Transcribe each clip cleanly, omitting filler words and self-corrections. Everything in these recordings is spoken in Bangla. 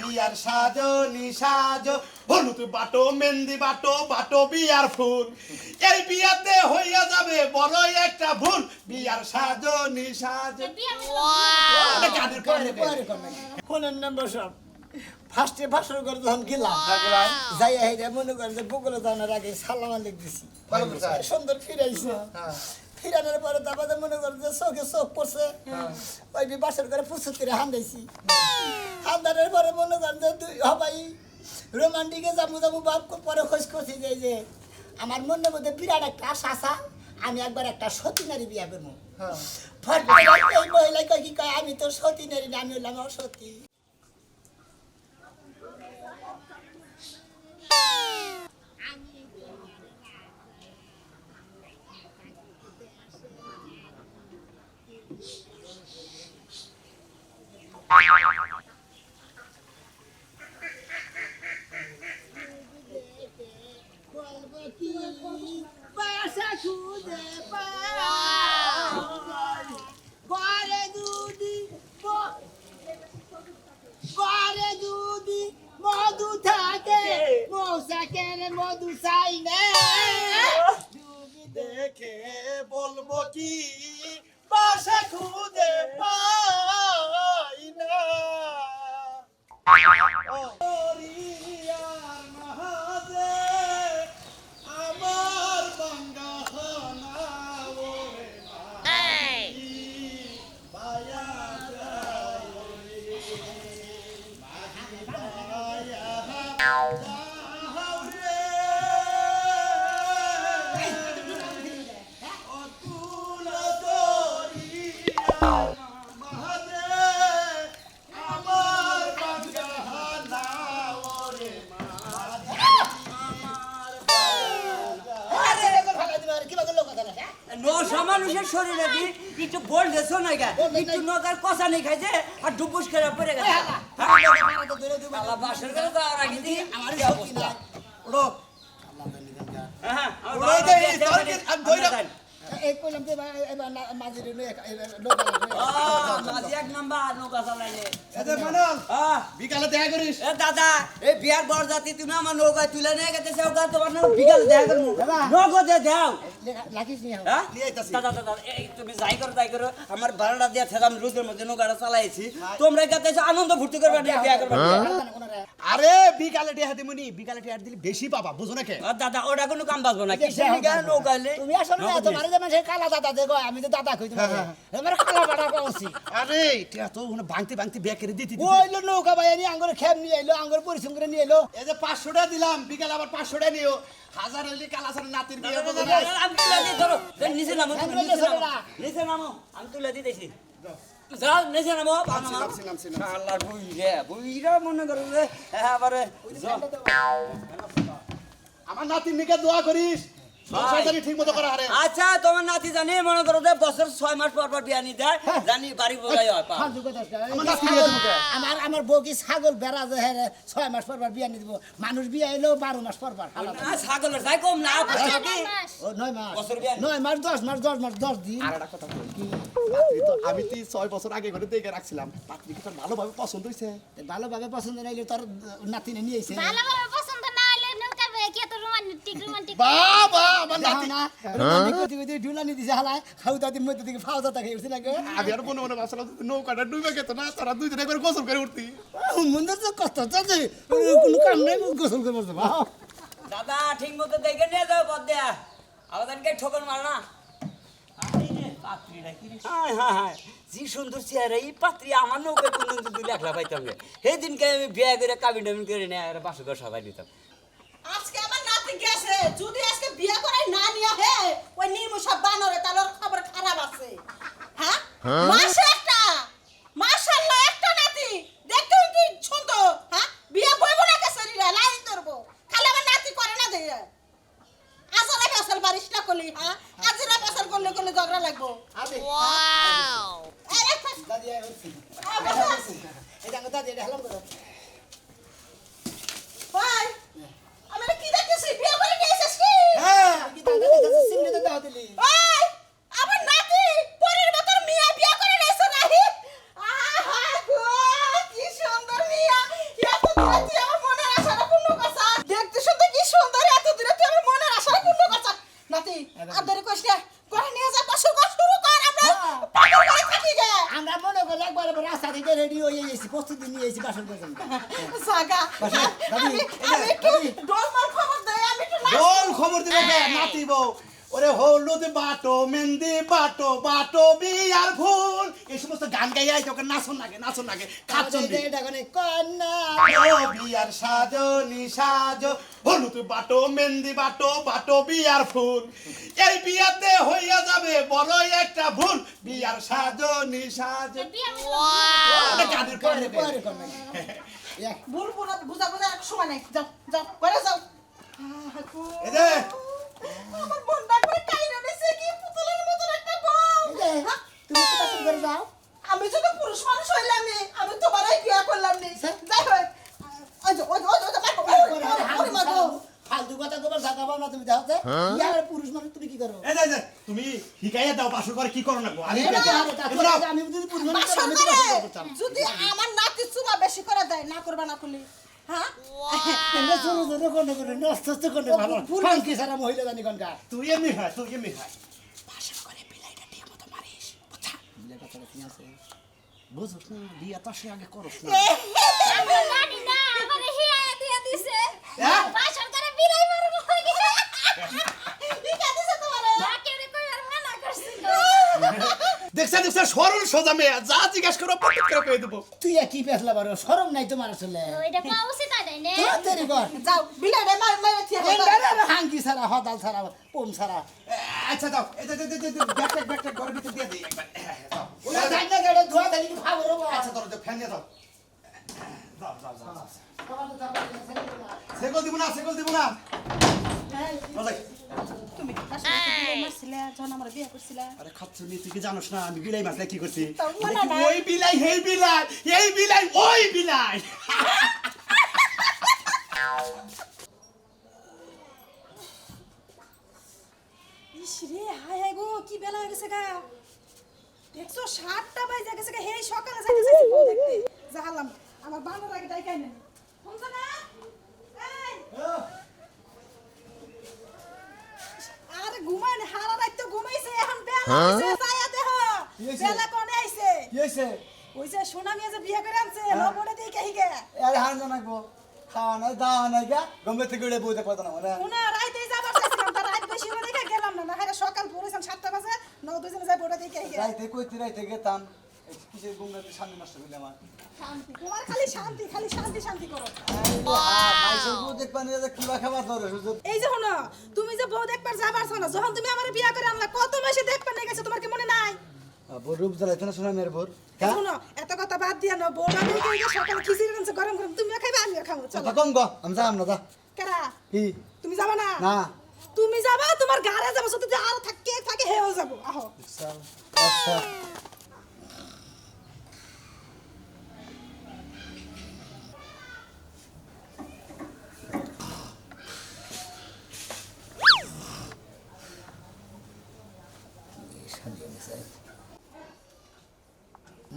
বিয়ার সাজনি সাজো হলুদ বাটো মেহেন্দি বাটো বাটো বিয়ার ফুল এই বিয়াতে হইয়া যাবে বড় একটা ভুল বিয়ার সাজনি সাজো এটা গানের পরে ফোনের নাম্বার সব ফার্স্টে ভাষণ করে যখন গেলাম যাই হেঁটে মনে করেন যে বগুলো জানার আগে সালাম আলাইকুম দিছি সুন্দর ফিরাইছে ফিরানোর পরে তারপরে মনে করেন যে চোখে চোখ পড়ছে ওই বাসর করে পুষুতিরে হান্দাইছি হান্দানোর পরে মনে করেন যে তুই হবাই রোমান্টিকে যাবো যাবো বাপ পরে খোঁজ করছি যে আমার মনের মধ্যে বিরাট একটা আশা আমি একবার একটা সতী নারী বিয়া করবো এই মহিলা কয় কি কয় আমি তো সতী নারী না আমি হলাম অসতী মধু থাকে মধু চাই না দেখে বলবো কি বাসা খুঁজে পাই না ওরিয়ার মাঝে আমার বাঙ্গানা ওরে মাঝি বায়া যায় মাঝি বায়া মানুষের শরীরে একটু বলতেছ না একটু নৌকার কষা নেই খাইছে আর ডুবুস করে পড়ে গেছে বাসর করে তো আর আগে দিই আমার অবস্থা ওড়ো এই কইলাম যে এবার মাঝিরে মাঝি এক নাম্বার নৌকা চালাইলে বিকালে দেখা করিস দাদা এই বিয়ার বরযাত্রী তুমি আমার নৌকায় তুলে নিয়ে গেছে ওটা তোমার বিকালে দেখা করবো নগদে দাও লাখিস নি দাদা দাদা এই তুমি যাই করো আমার ভাড়াটা দিয়ে থেলাম রোদের মধ্যে নৌকাটা চালাইছি তোমরা কাছে আনন্দ ফুর্তি করবে না বিয়া করবে আরে বিকালে টিয়া দিমুনি বিকালে টিয়া দিলে বেশি পাবা বুঝো না কে দাদা ওটা কোনো কাম বাজবো না কিসের নিগা নৌকাইলে তুমি আসলে না তোমার যে মানুষ কালা দাদা দেখো আমি তো দাদা কই তোমার আমার কালা বাড়া কইছি আরে টিয়া তো ওখানে ভাঙতে ভাঙতে বিয়া করে দিতি ওইলো নৌকা ভাই আনি আঙ্গুর খেম নিয়ে আইলো আঙ্গুর পরিশ্রম করে নিয়ে এলো এই যে 500 টাকা দিলাম বিকালে আবার 500 টাকা নিও হাজার হইলে কালাসার নাতির বিয়ে বুঝো না আমি তুলে দিই ধরো নিচে নামো নিচে নামো আমি তুলে দিতেছি যাও নিচে নামো আল্লাহর বুইরা মনে করো যে এবারে আমার নাতির নিকে দোয়া করিস সংসারদারি ঠিকমতো করা হারে আচ্ছা তোমার নাতি জানি মনে করো যে বছর 6 মাস পর পর বিয়া নি দেয় জানি বাড়ি বলাই হয় পা আমার বউ কি ছাগল বেড়া যে 6 মাস পর পর বিয়া নি দিব মানুষ বিয়া এলো 12 মাস পর পর ছাগলের যাই কম না কি ও 9 মাস বছর বিয়া 9 মাস 10 দিন আর একটা কথা কি আমি তো 6 বছর আগে করে দেখে রাখছিলাম পাত্রী কি তোর ভালোভাবে পছন্দ হইছে ভালোভাবে পছন্দ নাইলে তোর নাতিনে নিয়ে আইছে ভালোভাবে পছন্দ না হইলে নৌকা বে কি এত রোমান্টিক বাবা আমার নাতি না রোমান্টিক কইতে ঢুলানি দিছে হালায় খাউতা দিন মধ্যে থেকে ফাউতা থাকে উঠছে না আমি আর মনে মনে ভাবছিলাম নৌকাটা ডুবে গেত না তারা দুই দিন একবার গোসল করে উঠতি মন্দির তো কষ্ট আছে কোনো কাম নাই গোসল করে বসে দাদা ঠিক মতো দেখে নিয়ে যাও পদ দেয়া আমাদেরকে ঠোকর মার না জি সুন্দর চেহারা এই পাত্রী আমার নৌকায় কোনদিন তো 2 লাখ পাইতাম না সেই দিনকে আমি বিয়ে করে কাবিন টাবিন করে নিয়ে আর বাসু ঘর সবাই দিতাম আজকে আমার নাতি গেছে যদি আজকে বিয়ে করে না নিয়া হে ওই নির্মুষা বানরে তাহলে খবর খারাপ আছে হ্যাঁ মাসে একটা মাশাআল্লাহ একটা নাতি দেখতে কি সুন্দর হ্যাঁ বিয়ে বইব না কে শরীরে লাইন ধরবো খালি আমার নাতি করে না দেয় আসলে ফসল বারিশ না করলি হ্যাঁ আজিরা ফসল করলে করলে ঝগড়া লাগবো ওয়াও দাদি আইছি এটা কথা দিয়ে হেলাম করো ভাই আমি কি দেখতেছি বিয়ে করে নিয়ে এসেছিস কি হ্যাঁ কি দাদা দেখছ সিমনে তো দাও দিলি ওই আমার নাতি পরের বছর মিয়া বিয়ে করে নিয়েছে নাহি আহা গো কি সুন্দর মিয়া তুই আমার মনের আশাটা পূর্ণ করছা। দেখতে শুনতে কি সুন্দর, এত দূরে তুই আমার মনের আশাটা পূর্ণ করছা। নাতি, আর দেরি করিস না। করে নিয়ে যা, বাসর ঘর শুরু কর। আমরা পাগল করে থাকি গে। আমরা মনে করি একবার রাস্তা থেকে রেডি হয়ে গেছি, প্রস্তুতি নিয়ে এসেছি বাসন পর্যন্ত। জাগা, আমি একটু ডলমার খবর দেই, আমি একটু বল খবর দিবে কে নাতি বউ ওরে হলুদ বাটো মেহেন্দি বাটো বাটো বিয়ার ফুল এই সমস্ত গান গাইয়া তোকে নাচন লাগে খাচ্ছন দি এটা কোনে কন্যা ও বিয়ার সাজনি সাজো হলুদ বাটো মেহেন্দি বাটো বাটো বিয়ার ফুল এই বিয়াতে হইয়া যাবে বড় একটা ভুল বিয়ার সাজনি সাজো ওটা গানের পরে নেবে পরে কন্যা ভুল বুঝা এক সময় নাই। যাও যাও করে যাও। এই যে আমার মনটা করে কাইরা দিছে কি পুতুলের মতন একটা বউ। হ্যাঁ? তুমি কি বাসন করে যাও? আমি যদি পুরুষ মানুষ হইলাম নি, আমি তোমারই বিয়া করলাম নি। যাই হোক, ওই যে মাগো ফালতু কথা গোবার জায়গা পাও না তুমি দেখো যে ইয়ার পুরুষ মানুষ তুমি কি করো? এই যে তুমি হিকাইয়া দাও পাশে করে কি করো না গো আমি আমি যদি পুরুষ মানুষ বাসন আমি করে তো করতাম। যদি আমার নাতি চুমা বেশি করে দেয়, না করবা না করলি, হ্যাঁ? এমনি ছোট ছোট কোনে কোনে নষ্ট নষ্ট কোনে ভালো ফাঙ্কি সারা মহিলা জানি কোনকা তুই এমনি হয় ভাষণ করে বিলাইটা দিয়ে মতো মারিস বুঝা বিলে কথা কি আছে বুঝছ না বিয়া তো সে আগে করছ না আমার নানি না আমারে হিয়া দিয়া দিছে হ্যাঁ? বাসর করে বিলাই মারবো গিয়ে ঠিক আছে তোমারে। বাকেরে কই আর মানা করছিল দেখছ সরল সোজা মেয়ে যা জিজ্ঞাসা করো পকেট করে কই দেবো তুই কি পেছলা বারো শরম নাই তোমার আসলে ওইটা পাওয়া উচিত নাই নে তাড়াতাড়ি কর যাও বিলাইরে মার থিয়া হাঙ্কি সারা হদাল সারা পোম সারা আচ্ছা দাও এই যে ব্যাকটা ঘরের ভিতর দিয়ে দিই একবার দাও ওরা জানি না গেলে ধোয়া দালি কি খাবো রে আচ্ছা ধরো যে ফ্যান দিয়ে দাও সেকল দিব না বাজাই তুমি আসলে বিলাই মারছিলে যখন আমার বিয়া করছিলা। আরে খাচ্ছ নি তুই কি জানোস না আমি বিলাই মাছলে কি করছি তাও মনে নাই। ওই বিলাই এই বিলাই ওই বিলাই ইস রে, হায় হায় গো, কি বেলা হয়ে গেছে গা। দেখছো 7টা বাজে গেছে গা, হেই সকালে যাইতেছে বউ দেখতে। জাহালাম, আমার বানর আগে ডাইকাই না। শুনছো না? এই, আরে ঘুমায় না, হারা রাত তো ঘুমাইছে, এখন বেলা হইছে, যাইয়া দেখো। বেলা কোনে আইছে? কি হইছে ওই যে সোনা মিয়া যে বিয়ে করে আনছে, লবণে দিয়ে কাহি গে। আরে হান জানাকবো খাওয়া নাই দাওয়া নাই গা গম্বে থেকে গড়ে বইতে পারতো না মানে সোনা রাইতে যাবার চাইছিলাম, তার রাত বেশি হয়ে দেখে গেলাম না। না হারে সকাল পড়েছিলাম 7টা বাজে, দুজনে যাই বড় দিয়ে কাহি গে। রাইতে কইতে রাইতে গেতাম কিসের গুমরাতে সামনে নষ্ট করলে আমার শান্তি, তোমার খালি শান্তি, খালি শান্তি করো। মাইসের বউ দেখবা নিয়ে যে কিবা খাবার ধরে সুযোগ এই যে শোনো, তুমি যে বউ দেখবার যাবার শোনো, যখন তুমি আমার বিয়া করে আনলা, কত মাসে দেখবার নিয়ে গেছে, তোমার কি মনে নাই? বোর রূপ জ্বালাইতো না শোনা মেয়ের বোর শোনো, এত কথা বাদ দিয়া না, বউ বাদে গিয়ে সকালে খিচুড়ি রানছে গরম গরম, তুমিও খাইবা আমিও খাবো, চলো। কথা কম গো আমি যাম না যা কেরা কি তুমি যাবা না? না তুমি যাবা, তোমার গাড়ে যাবো, শুধু যে আরো থাকে হেও যাবো, আহো। আচ্ছা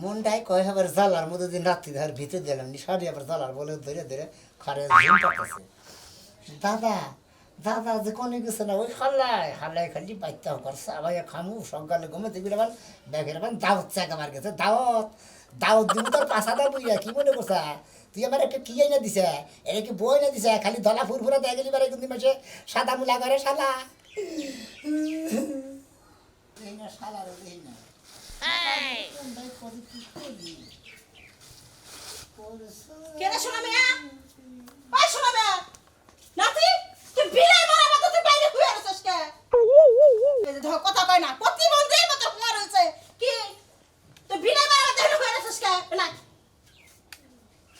মনটাই কয় আবার জালার মধ্যে দিন রাত্রি ধার ভিতরে দিলাম নিশাড়ি আবার জালার বলে ধরে ধরে খারে ঝিম পাচ্ছে দাদা দাদা যে কোনে গেছে না ওই হাল্লাই খালি বাইতে করছে আবার খামু সকালে ঘুমাতে গেলে আবার ব্যাগের আবার দাওয়াত চাক আমার গেছে দাওয়াত দিব তোর পাশা দা বুইয়া কি মনে করছা তুই আমার একটা কি না দিছে এটা কি বই না দিছে খালি ধলা ফুরফুরা দেয় গেলি বারে কিন্তু মাসে সাদা মুলা করে শালা এই না শালা রে এই না কেরা শোনা মিয়া? ওই শোনা মিয়া, নাতি, তুই বিলাই মারা মতো তুই বাইরে ঘুরে আসছিস কে? এই যে দেখো, কথা কয় না, প্রতিবন্ধীর মতো ঘুরে রয়েছে। কি? তুই বিলাই মারা মতো ঘুরে আসছিস কে? না।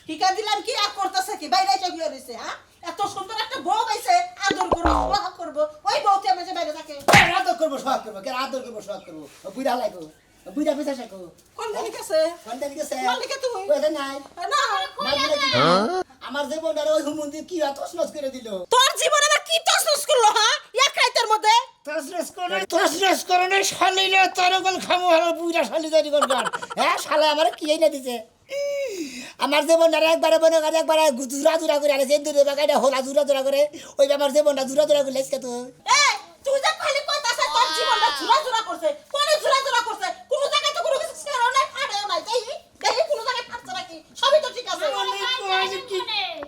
টিকা দিলাম কি আর করতেছে কি? বাইরে এসে ঘুরে রয়েছে, হ্যাঁ? এত সুন্দর একটা বউ পাইছে, আদর করবো, সোহাগ করবো, ওই বউতে আমার যে বাইরে থাকে। আদর করবো সোহাগ করবো কে আদর করবো সোহাগ করবো বুড়া লাগবো বুড়া পিছা শেখো কোন দিকে আছে? কোনটা দিকে কোন দিকে তুই? ওইটা নাই না, আমার যে বোনটার ওই হুমন্দি কি তসনস করে দিল তোর জীবনে আবার কি তসনস করলো, হ্যাঁ? এক রাইতের মধ্যে? তসনস করে না শালিলে তোর কোন খামু হলো বুড়া শালি তৈরি করবার হ্যাঁ শালা আমার কি এই না দিছে আমার জীবনটা একবারে মনে করে একবারে জুরা করে আরে সেই দূরে বাগাইটা হোলা জুরা করে ওই আমার জীবনটা জুরা করে লেসকে তো এই তুই যে খালি কইতাছ তোর জীবনটা ঝুরা করছে কোনে ঝুরা করছে কোন জায়গায় তো কোনো কিছু ছিল না ফাড়েও নাই তাই দেখি কোন জায়গায় ফাটছে নাকি সবই তো ঠিক আছে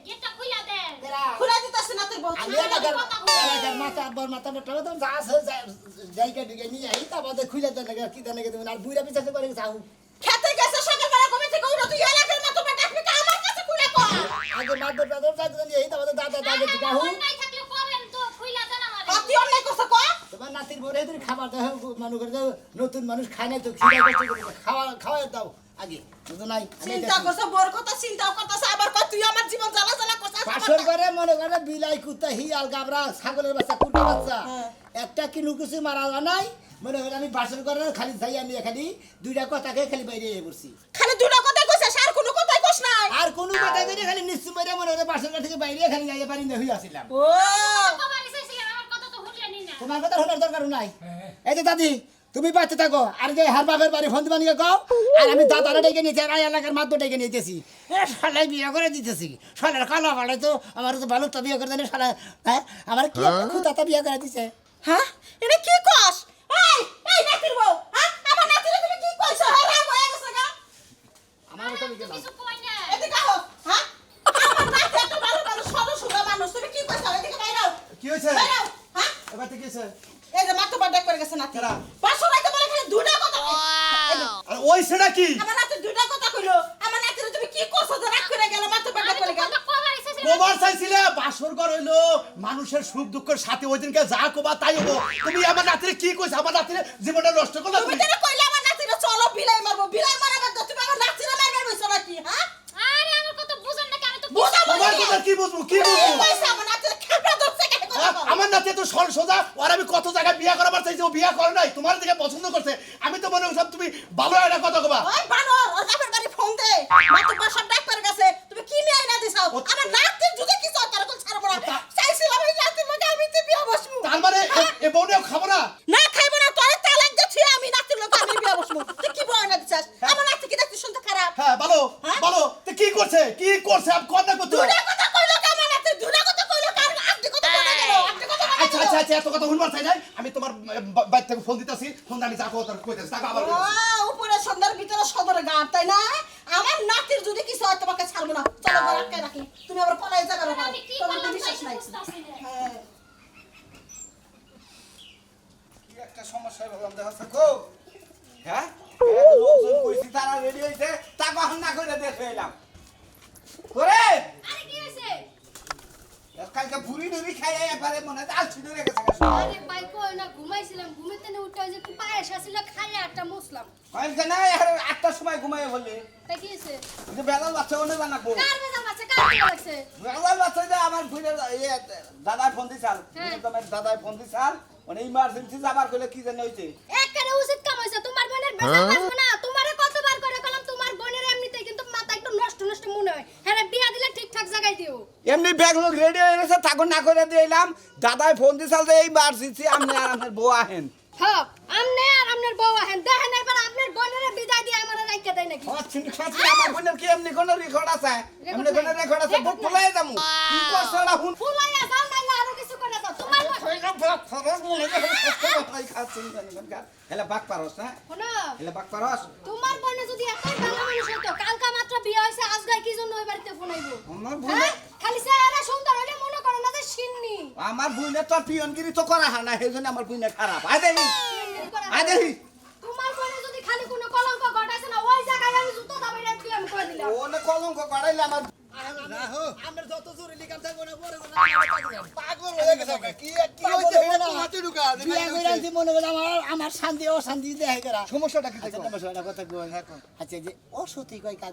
গেটটা খুইলা দে খুলে দিতাছ না তোর বউ আমি এলাকার মাথা বর মাথা মোটা তো যা আছে জায়গা দিকে নিয়ে আই তা বাদে খুলে দেন না কি দেন না আর বুইরা পিছাতে করে যাও খেতে গেছে সকালবেলা ঘুম থেকে উঠে তুই এলাকার মতো বেটা আপনি তো আমার কাছে খুলে কর আগে মাদর দাদর দাদর নিয়ে তা বাদে দাদা দিকে আহু নাই থাকলে করেন তো খুইলা দেন আমারে তুই অন্যায় করছ কর তোমার নাতির বরে তুমি খাবার দাও মানুষ করে দাও নতুন মানুষ খায় না তো খিদা কষ্ট করে খাওয়া দাও আগে বুঝো নাই চিন্তা করছ বড় কথা চিন্তাও করতাছ আবার কর তুই আমার জীবন জ্বালা করছিস পাশর করে মনে করে বিলাই কুত্তা হিয়াল গাবরা ছাগলের বাচ্চা কুকুর বাচ্চা একটা কিনু কিছু মারা নাই মনে করে আমি বাসর করে খালি যাইয়া নিয়ে খালি দুইটা কথাকে খালি বাইরে পড়ছি খালি দুটো কথা কইছিস আর কোনো কথাই কইছ নাই আর কোনো কথা করে খালি নিশ্চয় মেরে মনে করে বাসর থেকে বাইরে খালি যাইয়া পারি না হইয়া আসিলাম ও কবার এসেছিলেন আমার কথা তো হুঁটলেনি না তোমার কথা শোনার দরকার নাই এই যে দাদি তুমি বাচ্চা থাকো আর যে হার বাপের বাড়ি ফোন দিবানিকে কও আর আমি দাদারা ডেকে নিয়েছি আর এলাকার মাত্র ডেকে নিতেছি শালাই বিয়ে করে দিতেছি শালার কালা বাড়াই তো আমার তো ভালো বিয়ে করে দেন শালা হ্যাঁ আমার কি খুঁতাতা বিয়ে করে দিছে হ্যাঁ এটা কি কস এই নাতির বউ হ্যাঁ আমার নাতিরে তুমি কি কইছো হ্যাঁ রাগ হয়ে গেছে গা আমার তো বিয়ে কিছু কই না এদিকে আও হ্যাঁ আমার নাতি এত ভালো সদস্য মানুষ তুমি কি কইছো এদিকে বাইরে আও কি হয়েছে বাইরে আও হ্যাঁ এবার কি হয়েছে এই যে মাত্র বাড্ডা করে গেছে নাতি কেরা? পাঁচশো রাইতে বলে খালি দুটা কথা এই যে, আর ওই সেটা কি আমার নাতি দুটা কথা কইলো আমার নাতিরে তুমি কি কইছো যে রাগ করে গেল মাত্র বাড্ডা করে গেল কবার এসেছিলেন কোবার চাইছিলে বাসর ঘর হইলো মানুষের সুখ দুঃখের সাথে ওই দিনকে যা কোবা তাই হবো তুমি আমার নাতিরে কি কইছ আমার নাতিরে জীবনটা নষ্ট করলা তুমি তুমি কেন কইলে আমার নাতিরে চলো বিলাই মারবো বিলাই মারাবার তো তুমি আমার নাতিরে মারবার বইছো নাকি হ্যাঁ আরে আমার কথা বুঝেন না আমি তো বুঝাবো তোমার কথা কি বুঝবো কি বুঝবো কইছে আমার নাতিরে খেপড়া ধরছে কেন কথা হ্যাঁ, আমার নাতি তো সর সোজা আর আমি কত জায়গায় বিয়ে করাবার চাইছি ও বিয়ে করে নাই তোমার দিকে পছন্দ করছে আমি তো মনে করছিলাম তুমি ভালো একটা কথা কবা ওই বানর ওর বাপের বাড়ি ফোন দে মাত্র বাসা ডাক করে গেছে তুমি কি নিয়ে আইনা দিছাও আমার নাতির যদি কিছু হয় তার কোন ছাড়বো না চাইছিলাম এই নাতির মধ্যে আমি তো বিয়ে বসবো তার মানে এ বউনেও খাবো না না খাইবো না তোর তালাক দিছি আমি নাতির লোক আমি বিয়ে বসবো তুই কি বয় না দিছাস আমার নাতি কি দেখতে শুনতে খারাপ হ্যাঁ বলো হ্যাঁ? বলো তো কি করছে আমি কথা করতে দুটা কথা কইলো কে আমার নাতি দুটা কথা কইলো কার আপনি কথা বলে গেল আপনি কথা বলে আচ্ছা আচ্ছা আচ্ছা এত কথা শুনবার চাই নাই আমি তোমার বাইর থেকে ফোন দিতেছি ফোন আমি যা কথা কইতেছি তাকে আবার কইতেছি। উপরে সন্ধ্যার ভিতরে সদরে গান তাই না আমার নাতির যদি কিছু হয় তোমাকে ছাড়বো না চলো ঘরে আটকে রাখি তুমি আবার পলাই যাবে না আমি কি তোমার তো করলাম বিশ্বাস নাই বুঝতাছি না হ্যাঁ কি একটা সমস্যা বললাম দেখা থাকো হ্যাঁ লোকজন কইছি তারা রেডি হইছে তা কখন না করে দেখে এলাম করে আরে কি হইছে কালকে ভুড়ি নুড়ি খাইয়ে একবারে মনে হয় আলছি ধরে গেছে আরে ভাই কই না ঘুমাইছিলাম ঘুমিতে না উঠে ওই যে একটু পায়েস আসছিল খাইয়ে একটা মুসলাম কালকে না আর 8টার সময় ঘুমাইয়ে বললে তা কি হয়েছে যে বেলাল বাচ্চা ওনে জানাবো কার বেজাল বাচ্চা কার কি লাগছে বেলাল বাচ্চা যে আমার ভুইনের দাদাই ফোন দিছাল হ্যাঁ। তোমার দাদাই ফোন দিছাল মানে ইমার্জেন্সি যাবার কইলে কি জানি হইছে একেবারে উচিত কাম হইছে তোমার বোনের বেজাল বাঁচবো না তোমারে কতবার করে কলাম তোমার বোনের এমনিতে কিন্তু মাথা একটু নষ্ট নষ্ট মনে হয় হ্যাঁ বিয়া দিলে ঠিকঠাক জায়গায় দিও এমনি ব্যাগ লোক রেডি হয়ে গেছে তখন না করে দিলাম দাদাই ফোন দিছাল যে এই ইমার্জেন্সি আপনি আর আপনার বউ আহেন হ্যাঁ আমনে আর আপনার বউ আহেন দেখেন এবার আপনার বোনের বিদায় দিয়ে আমারে রাইখা দেয় নাকি আমার বোনের কি এমনি কোনো রেকর্ড আছে এমনি কোনো রেকর্ড আছে বুক ফুলাই যামু কি করছ না হুন ফুলাইয়া যাও নাইলে আরো কিছু করে দাও তোমার হেলা বাক পারস না শোনো হেলা বাক পারস তোমার বোনে যদি এতই ভালো মানুষ হতো কালকা মাত্র বিয়ে হয়েছে আজ গায়ে কি জন্য ওই বাড়িতে ফোন আইবো আমার বোন হ্যাঁ? খালি চেহারা সুন্দর হলে মনে করো না যে সিন্নি আমার বোনের তো পিয়নগিরি তো করা হয় না সেজন্য আমার বোনে খারাপ আয় দেখি আয় দেখি তোমার বোনে যদি খালি কোনো কলঙ্ক ঘটাইছে না ওই জায়গায় আমি জুতো দাবি রাখছি আমি কই দিলাম ওনে কলঙ্ক করাইলে আমার আমরা যত জরুরি কাম থাকবো না বড় পাগল হয়ে গেছে কি কি হইছে এটা তো হাতে ঢুকা বিয়া করে আনছি মনে করে আমার শান্তি অশান্তি দেখে করা সমস্যাটা কি আচ্ছা তোমার একটা কথা কই আচ্ছা যে অসতী কই কাজ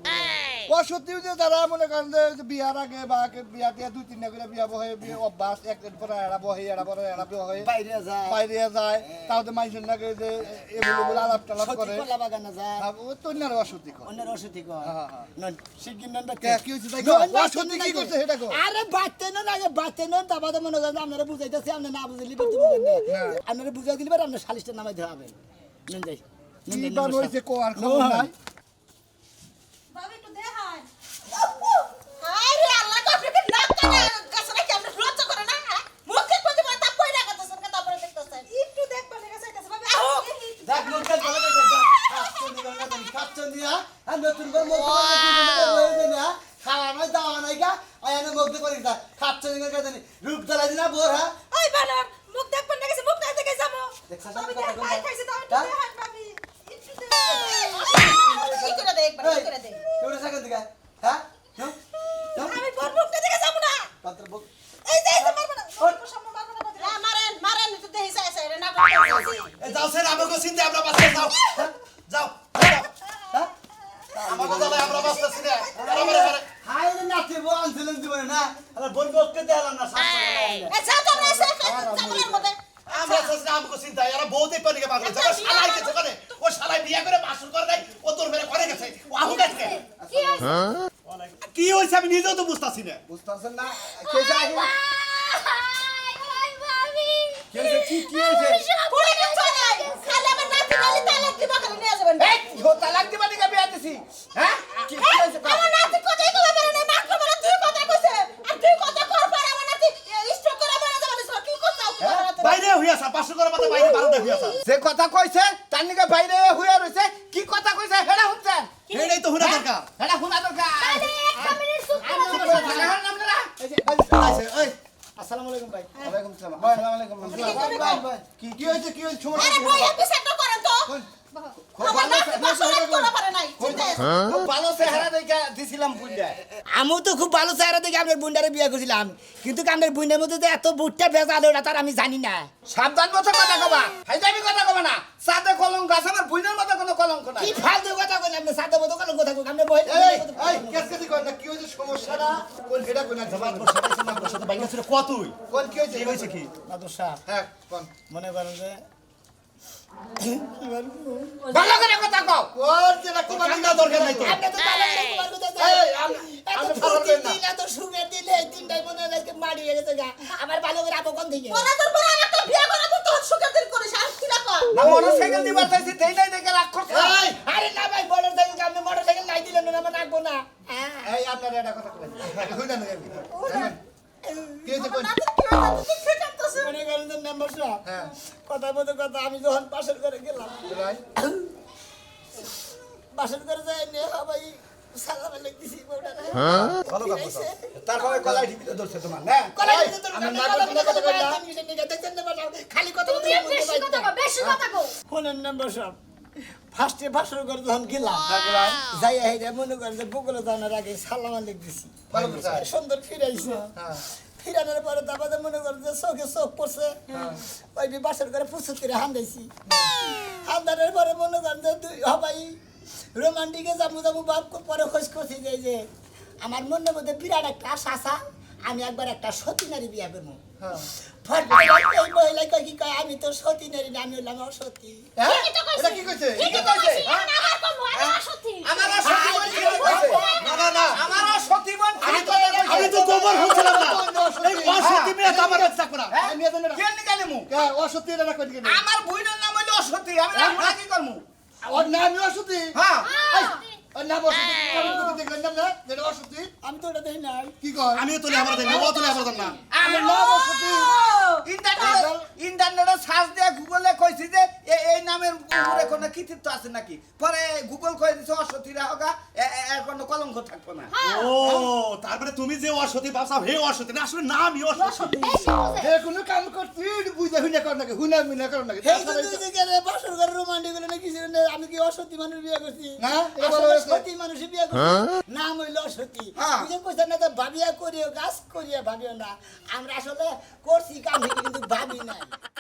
ও সত্যি যে তারা মনে করেন যে বিয়ার আগে বা বিয়া টিয়া 2-3 করে বিয়া বহে বিয়ে অভ্যাস একদিন পরে এরা বহে এরা পরে এরা বহে বাইরে যায় বাইরে যায় তাহলে মাইসের নাকি যে এগুলো আলাপ টালাপ সতী করে কলা বাগানে যায় ও তো না অসত্যি কর অন্যের অসতী কয় হ্যাঁ, হ্যাঁ। নন শিগগির নন কি হইছে তাই অসত্যি কি করছে সেটা কো আরে বাচ্চা না লাগে বাচ্চা না দাবাতে মনে করেন আপনারা বুঝাইতেছি আপনি না বুঝলি বলতে বুঝেন না আপনারা বুঝাই দিলে আপনি সালিশটা নামাই দিতে হবে নেন যাই কি বান হইছে কো আর খবর নাই বাবা একটু দেখান দেখা আয়ানো মুখ দিয়ে করে খাচ্ছে জানি রূপ জ্বালাই না বোর হ্যাঁ ওই বানর মুখ দেখবেন না গেছে মুখ না দেখে যাবো দেখছাস আমি কথা তো কই খাই খাইছি তো আমি হ্যাঁ? হাত পাবি এই করে দে একবার এই করে দে কেউটা সাইকেল দিকে হ্যাঁ আমি তোর মুখ দেখে যাবো না পাত্র বুক এই যে মারবে না ওর সামনে মারবে না না মারেন মারেন তো দেহি চাইছে রে না করতেছি এ যাও স্যার আমাকে চিন্তা আমরা বাঁচতে যাও যাও হ্যাঁ আমাকে যাবে আমরা বাঁচতেছি না হাই রে নাচে বল আনছিলেন জীবনে না আরে বল বকতে দেলাম না শাস্ত্র এ যা তো না এসে চামড়ার মধ্যে আমরা চাচ্ছি আমাকে চিন্তা এরা বউ দেখবে নাকি পাগল যাবে শালাই গেছে ওখানে ও শালাই বিয়ে করে বাসর করে দেয় ও তোর মেরে করে গেছে ও আহু গেছে কি হয়েছে কি হয়েছে আমি নিজেও তো বুঝতাছি না বুঝতাছেন না কে যায় ওই ভাবি কে হয়েছে কি হয়েছে পুরো কিছু নাই খালি আমার নাতি নালি তালাক দিব খালি নিয়ে যাবেন এই ও তালাক দিবা দিকে বিয়া দিছি হ্যাঁ কি হয়েছে আমার নাতি কথাই কবে পারে না মাত্র বলে তুই কথা কইছে আর তুই কথা কর পারে আমার নাতি স্ট্রোক করে মারা যাবে না কি করছাও কি আমার নাতি বাইরে হইয়াছা বাসর করে মাথা বাইরে বারোটা হইয়াছা যে কথা কইছে তার নিকে বাইরে হইয়া রইছে কি কথা কইছে হেডা হুনছেন এটাই তো হুনা দরকার হেডা হুনা দরকার আরে একটা মিনিট চুপ করো আসসালামু আলাইকুম ভাই ওয়ালাইকুম আসসালাম আসসালামু আলাইকুম কি হয়েছে কি হয়েছে আরে বই এপিসোডটা করেন তো আমার নাতি বসে করা পারে নাই চিন্তা খুব ভালো চেহারা দেখে দিছিলাম বুইড়া আমিও তো খুব ভালো চেহারা দেখে আপনার বুন্ডারে বিয়ে করছিলাম কিন্তু আপনার বুন্ডার মধ্যে যে এত বুটটা ভেজাল ওটা তার আমি জানি না সাবধান মতো কথা কবা হাইজামি কথা কবা না সাদে কলঙ্ক আছে আমার বুইনের মতো কোনো কলঙ্ক নাই কি ফালতু কথা কইলাম না সাদা মতো কথা কথা কই আপনি বই কেসকেতি কর না কি হয়েছে সমস্যাটা কোন এটা কোন জবাব সাথে বাইরে ছিল কতই কোন কি হয়েছে এই হয়েছে কি নাদুর সাহেব হ্যাঁ কোন মনে করেন যে ভালো করে কথা কও কোন যেটা কি কান্না দরকার নাই তো আপনি তো তালাক দিয়ে তোমার কথা এই আমি এত ফুর্তি দিন এত সুখের দিলে এই তিনটাই মনে হয় আজকে মারি হয়ে গেছে গা আমার ভালো করে আপন থেকে ওরা তোর পরে একটা বিয়ে করাবো তোর সুখের দিন করিস আর কি রাখো না মোটরসাইকেল দিবা চাইছি তেই নাই দেখে রাগ করছ এই আরে না ভাই মোটরসাইকেল আপনি মোটরসাইকেল নাই দিলেন না আমার রাখবো না এই আপনার এটা কথা কইলেন হই না কি হয়েছে কোন নাতি কি হইছে তুই ঠিক করতেছিস মনে করেন যে মেম্বার সাহেব হ্যাঁ কথা বলতে কথা আমি যখন পাশের করে গেলাম ভাই বাসন করে যাই নে সবাই সালাম লিখতেছি বউটারে ভালো কথা কইছো তারপরে কলাই টিপিতে ধরছে তোমার না কলাই দিতে তোর আমি কথা না করতে কথা কইলা দেখছেন না বাবা খালি কথা বলতে তুমি বেশি কথা কও বেশি কথা কও ফোনের নাম্বার সব ফার্স্টে বাসন করে যখন গেলাম যাই হেরে মনে করেন যে বগুলো জানার আগে সালাম লিখতেছি ভালো কথা সুন্দর ফিরাইছে হ্যাঁ ফিরানোর পরে তারপরে মনে করেন যে চোখে চোখ পড়ছে ওই বাসন করে পুষুতিরে হান্দাইছি হান্দানোর পরে মনে করেন যে দুই হবাই রোমান্টিকে যাবো যাবো বাপ পরে খোঁজ করছি যে আমার মনের মধ্যে বিরাট একটা আশা আসা আমি একবার একটা সতী নারী বিয়া করবো এই মহিলা কয় কি কয় আমি তো সতী নারী না আমি হলাম অসতী হ্যাঁ ঠিকই তো কইছি এটা কি কইছে ঠিকই তো কইছি আমার কম আমার সত্যি আমার সত্যি বলছি কইছে না না না আমার সত্যি বল আমি তো গোবর হচ্ছিলাম না এই অসত্যি মেয়ে তো আমার একটা করা আমি এত না কেন নিকালে মু অসত্যি এটা কই দিকে আমার বইনের নাম হইলো অসতী আমি রাখা কি করমু ওর নাম অসত্যি হ্যাঁ ওর নাম অসত্যি কেমন করে দেখলেন না এটা অসত্যি আমি তো ওটা দেখি নাই কি কয় আমিও তুলে আমার দেন ও তুলে আমার দেন না আমার নাম অসত্যি ইন্টারনেটে সার্চ দিয়ে গুগলে কইছি যে এই নামের উপরে কোনো কৃতিত্ব আছে নাকি পরে গুগল কই দিছে অসতী রাহগা এর কোনো কলঙ্ক থাকবো না ও তারপরে তুমি যে অসতী ভাবছাও হে অসতী না আসলে নামই অসতী বেশি বুঝে হে কোনো কাম করছি বুঝে হুইনা কর নাকি হুনা মিনা কর নাকি এই যে তুই যে গেলে বাসর ঘরে রোমান্টিক গুলো নাকি ছিল না, আমি কি অসতী মানুষ বিয়ে করছি না, এটা আসলে বলা হয়েছে। সতী মানুষ বিয়ে করছি নাম হইলো অসতী হ্যাঁ। বুঝে কইছ না তো ভাবিয়া করিও কাজ করিয়া ভাবিও না আমরা আসলে করছি কাম কিন্তু ভাবি নাই